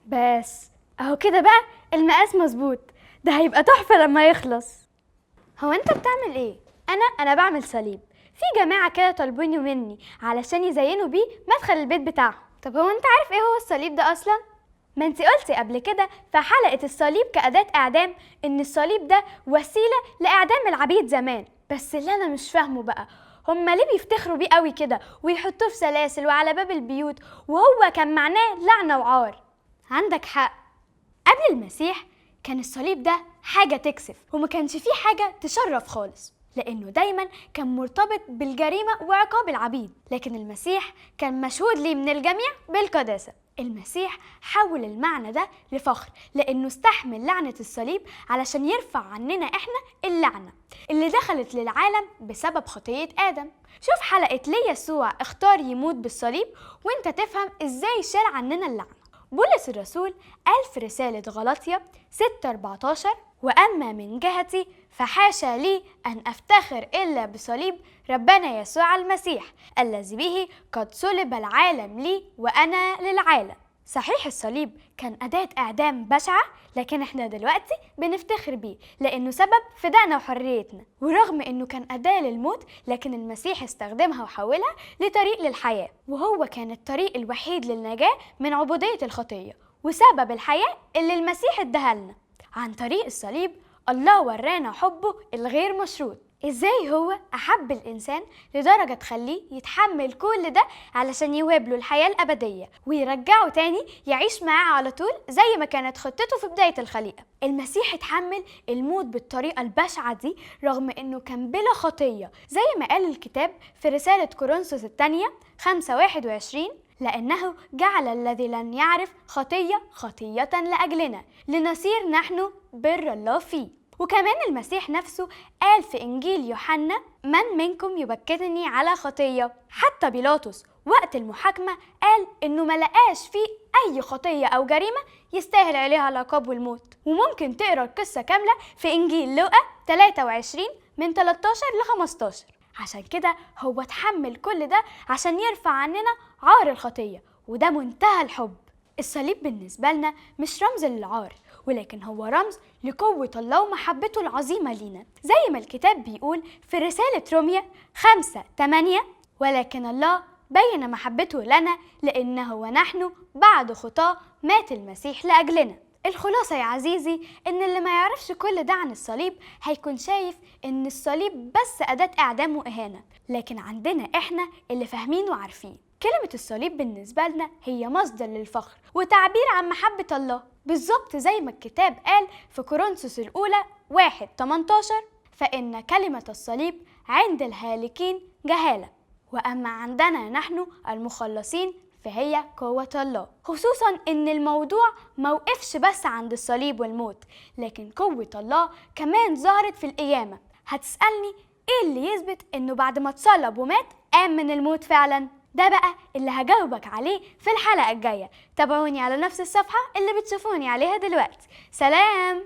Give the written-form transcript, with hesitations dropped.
بس اهو كده بقى المقاس مظبوط. ده هيبقى تحفة لما يخلص. هو انت بتعمل ايه؟ انا بعمل صليب. في جماعة كده طالبينه مني علشان يزينوا بيه مدخل البيت بتاعهم. طب هو انت عارف ايه هو الصليب ده اصلا؟ ما انتي قلتي قبل كده في حلقة الصليب كأداة اعدام ان الصليب ده وسيلة لاعدام العبيد زمان. بس اللي انا مش فاهمه بقى، هما ليه بيفتخروا بيه قوي كده ويحطوه في سلاسل وعلى باب البيوت وهو كان معناه لعنة وعار؟ عندك حق، قبل المسيح كان الصليب ده حاجة تكسف وما كانش فيه حاجة تشرف خالص، لأنه دايما كان مرتبط بالجريمة وعقاب العبيد. لكن المسيح كان مشهود ليه من الجميع بالقداسة. المسيح حول المعنى ده لفخر، لأنه استحمل لعنة الصليب علشان يرفع عننا إحنا اللعنة اللي دخلت للعالم بسبب خطية آدم. شوف حلقة ليه يسوع اختار يموت بالصليب وانت تفهم ازاي شال عننا اللعنة. بولس الرسول قال في رسالة غلاطيا 6:14: وأما من جهتي فحاشا لي أن أفتخر إلا بصليب ربنا يسوع المسيح الذي به قد صلب العالم لي وأنا للعالم. صحيح الصليب كان أداة إعدام بشعة، لكن احنا دلوقتي بنفتخر بيه لأنه سبب فدائنا وحريتنا. ورغم أنه كان أداة للموت، لكن المسيح استخدمها وحولها لطريق للحياة، وهو كان الطريق الوحيد للنجاة من عبودية الخطية وسبب الحياة اللي المسيح اداها لنا. عن طريق الصليب الله ورانا حبه الغير مشروط. ازاي هو احب الانسان لدرجه تخليه يتحمل كل ده علشان يوهب له الحياه الابديه ويرجعه تاني يعيش معاه على طول زي ما كانت خطته في بدايه الخليقه. المسيح اتحمل الموت بالطريقه البشعه دي رغم انه كان بلا خطيه، زي ما قال الكتاب في رساله كورنثوس الثانيه 5:21: لأنه جعل الذي لن يعرف خطية خطية لأجلنا لنصير نحن بر الله فيه. وكمان المسيح نفسه قال في إنجيل يوحنا: من منكم يبكتني على خطية؟ حتى بيلاطس وقت المحاكمة قال إنه ما لقاش فيه أي خطية أو جريمة يستاهل عليها العقاب والموت. وممكن تقرأ القصة كاملة في إنجيل لوقا 23 من 13 ل 15. عشان كده هو اتحمل كل ده عشان يرفع عننا عار الخطية، وده منتهى الحب. الصليب بالنسبة لنا مش رمز للعار، ولكن هو رمز لقوة الله ومحبته العظيمة لينا، زي ما الكتاب بيقول في رسالة روميا 5:8: ولكن الله بين محبته لنا لأنه ونحن بعد خطاه مات المسيح لأجلنا. الخلاصة يا عزيزي إن اللي ما يعرفش كل ده عن الصليب هيكون شايف إن الصليب بس أداة إعدام وإهانة، لكن عندنا إحنا اللي فاهمين وعارفين كلمة الصليب بالنسبة لنا هي مصدر للفخر وتعبير عن محبة الله، بالظبط زي ما الكتاب قال في كورنثوس الأولى 1:18: فإن كلمة الصليب عند الهالكين جهالة، وأما عندنا نحن المخلصين فهي قوة الله. خصوصا إن الموضوع موقفش بس عند الصليب والموت، لكن قوة الله كمان ظهرت في القيامة. هتسألني إيه اللي يثبت إنه بعد ما اتصلب ومات قام من الموت فعلا؟ ده بقى اللي هجاوبك عليه في الحلقة الجاية. تابعوني على نفس الصفحة اللي بتشوفوني عليها دلوقتي. سلام.